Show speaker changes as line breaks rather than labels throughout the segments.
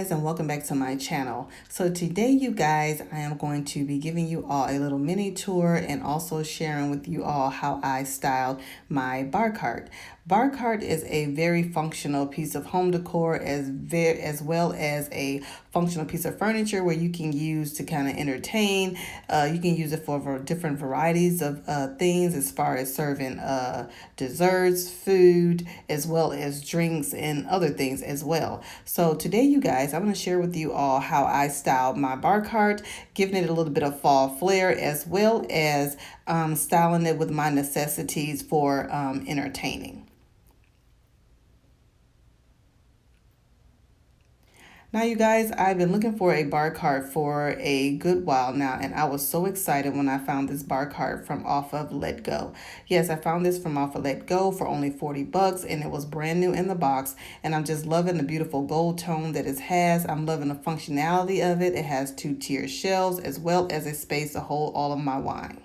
guys, and welcome back to my channel. So today you guys, I am going to be giving you all a little mini tour and also sharing with you all how I styled my bar cart. Bar cart is a very functional piece of home decor as well as a functional piece of furniture where you can use to kind of entertain. You can use it for different varieties of things as far as serving desserts, food, as well as drinks and other things as well. So today you guys, I'm going to share with you all how I styled my bar cart, giving it a little bit of fall flair as well as styling it with my necessities for entertaining. Now, you guys, I've been looking for a bar cart for a good while now, and I was so excited when I found this bar cart from off of Let Go. Yes, I found this from off of Let Go for only 40 bucks, and it was brand new in the box, and I'm just loving the beautiful gold tone that it has. I'm loving the functionality of it. It has 2-tier shelves as well as a space to hold all of my wine.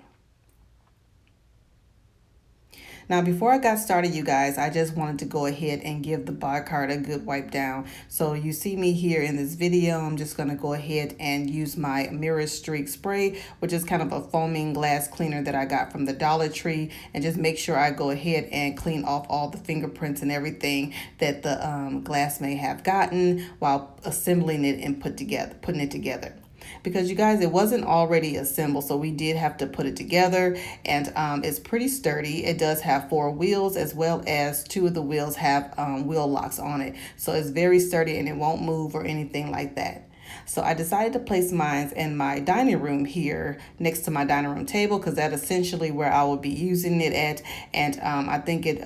Now, before I got started, you guys, I just wanted to go ahead and give the bar cart a good wipe down. So you see me here in this video, I'm just going to go ahead and use my Mirror Streak spray, which is kind of a foaming glass cleaner that I got from the Dollar Tree, and just make sure I go ahead and clean off all the fingerprints and everything that the glass may have gotten while assembling it and putting it together. Because you guys, it wasn't already assembled, so we did have to put it together, and it's pretty sturdy. It does have 4 wheels, as well as 2 of the wheels have wheel locks on it, so it's very sturdy and it won't move or anything like that. So I decided to place mine in my dining room here next to my dining room table, because that's essentially where I will be using it at, and I think it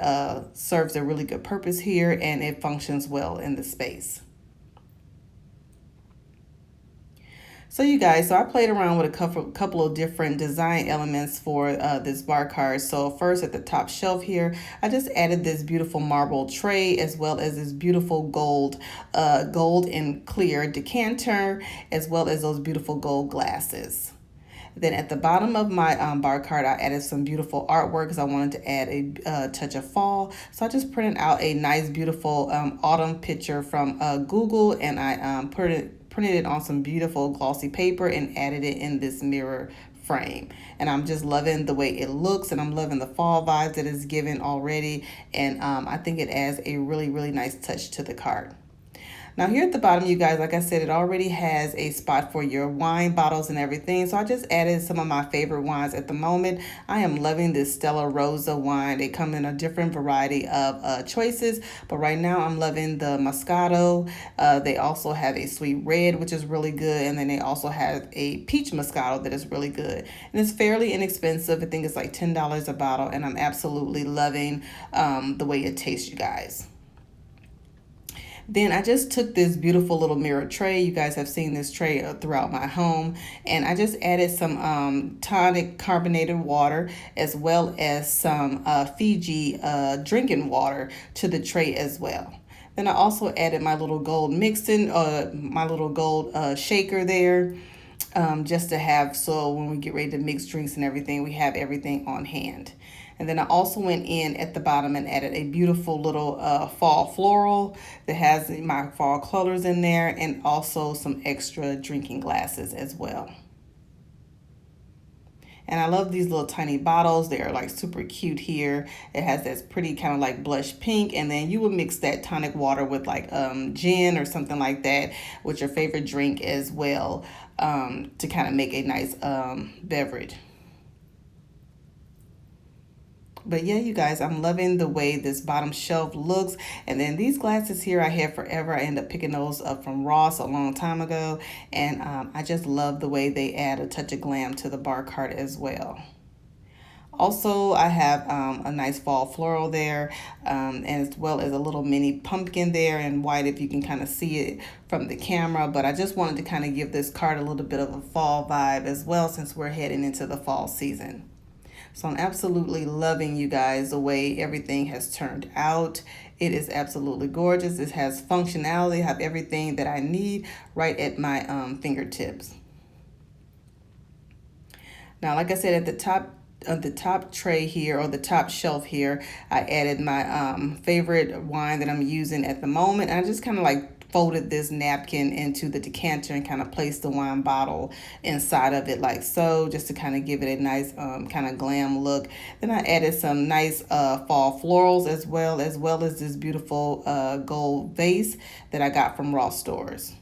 serves a really good purpose here, and it functions well in the space. So you guys, so I played around with a couple of different design elements for this bar cart. So first, at the top shelf here, I just added this beautiful marble tray, as well as this beautiful gold and clear decanter, as well as those beautiful gold glasses. Then at the bottom of my bar cart, I added some beautiful artwork because I wanted to add a touch of fall. So I just printed out a nice, beautiful autumn picture from Google, and I printed it on some beautiful glossy paper and added it in this mirror frame. And I'm just loving the way it looks, and I'm loving the fall vibes that it's given already. And I think it adds a really, really nice touch to the cart. Now here at the bottom, you guys, like I said, it already has a spot for your wine bottles and everything. So I just added some of my favorite wines at the moment. I am loving this Stella Rosa wine. They come in a different variety of choices, but right now I'm loving the Moscato. They also have a sweet red, which is really good. And then they also have a peach Moscato that is really good. And it's fairly inexpensive. I think it's like $10 a bottle, and I'm absolutely loving the way it tastes, you guys. Then I just took this beautiful little mirror tray. You guys have seen this tray throughout my home. And I just added some tonic carbonated water, as well as some Fiji drinking water to the tray as well. Then I also added my little gold my little gold shaker there. Just to have, so when we get ready to mix drinks and everything, we have everything on hand. And then I also went in at the bottom and added a beautiful little fall floral that has my fall colors in there, and also some extra drinking glasses as well. And I love these little tiny bottles. They are like super cute here. It has this pretty kind of like blush pink, and then you would mix that tonic water with like gin or something like that with your favorite drink as well, to kind of make a nice beverage. But yeah, you guys, I'm loving the way this bottom shelf looks. And then these glasses here I had forever. I ended up picking those up from Ross a long time ago. And I just love the way they add a touch of glam to the bar cart as well. Also, I have a nice fall floral there, and as well as a little mini pumpkin there in white, if you can kind of see it from the camera. But I just wanted to kind of give this cart a little bit of a fall vibe as well, since we're heading into the fall season. So I'm absolutely loving, you guys, the way everything has turned out. It is absolutely gorgeous. It has functionality. I have everything that I need right at my fingertips. Now, like I said, at the top tray here, or the top shelf here, I added my favorite wine that I'm using at the moment. And I just kind of like folded this napkin into the decanter and kind of placed the wine bottle inside of it like so, just to kind of give it a nice kind of glam look. Then I added some nice fall florals as well as this beautiful gold vase that I got from Ross Stores.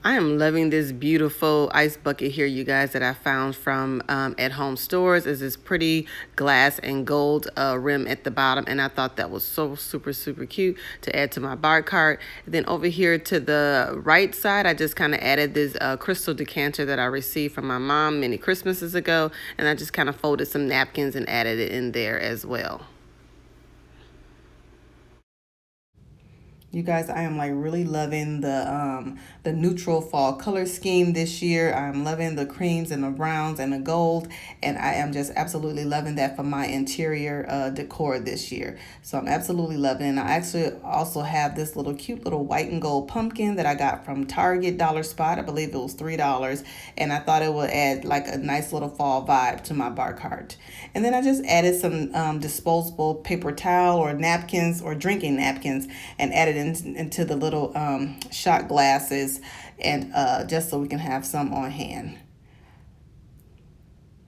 I am loving this beautiful ice bucket here, you guys, that I found from at home stores. Is this pretty glass and gold rim at the bottom, and I thought that was so super cute to add to my bar cart. And then over here to the right side, I just kind of added this crystal decanter that I received from my mom many Christmases ago, and I just kind of folded some napkins and added it in there as well. You guys, I am like really loving the neutral fall color scheme this year. I'm loving the creams and the browns and the gold, and I am just absolutely loving that for my interior decor this year. So I'm absolutely loving it. And I actually also have this little cute little white and gold pumpkin that I got from Target Dollar Spot. I believe it was $3, and I thought it would add like a nice little fall vibe to my bar cart. And then I just added some disposable paper towel or napkins or drinking napkins and added into the little shot glasses, and just so we can have some on hand.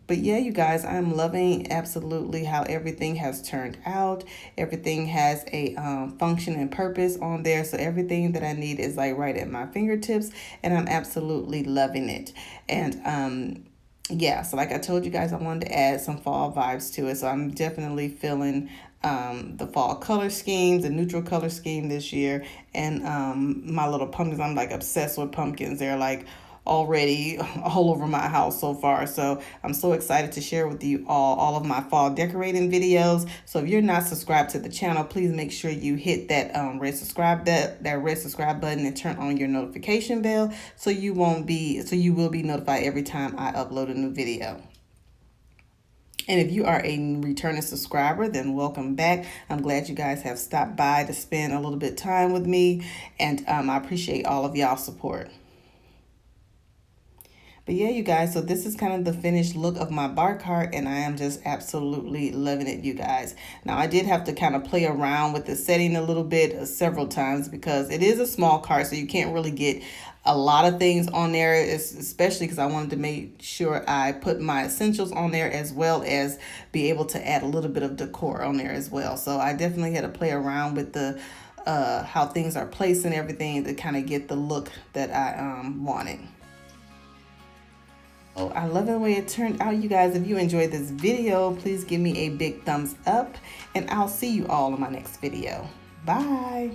But yeah, you guys, I'm loving absolutely how everything has turned out. Everything has a function and purpose on there. So everything that I need is like right at my fingertips, and I'm absolutely loving it. And yeah, so like I told you guys, I wanted to add some fall vibes to it. So I'm definitely feeling the fall color schemes, the neutral color scheme this year. And my little pumpkins, I'm like obsessed with pumpkins. They're like already all over my house so far. So I'm so excited to share with you all of my fall decorating videos. So if you're not subscribed to the channel, please make sure you hit that red subscribe button and turn on your notification bell so you will be notified every time I upload a new video. And if you are a returning subscriber, then welcome back. I'm glad you guys have stopped by to spend a little bit of time with me, and I appreciate all of y'all's support. But yeah, you guys, so this is kind of the finished look of my bar cart, and I am just absolutely loving it, you guys. Now, I did have to kind of play around with the setting a little bit several times because it is a small cart, so you can't really get a lot of things on there, especially because I wanted to make sure I put my essentials on there as well as be able to add a little bit of decor on there as well. So I definitely had to play around with the how things are placed and everything to kind of get the look that I wanted. Oh, I love the way it turned out, you guys. If you enjoyed this video, please give me a big thumbs up, and I'll see you all in my next video. Bye.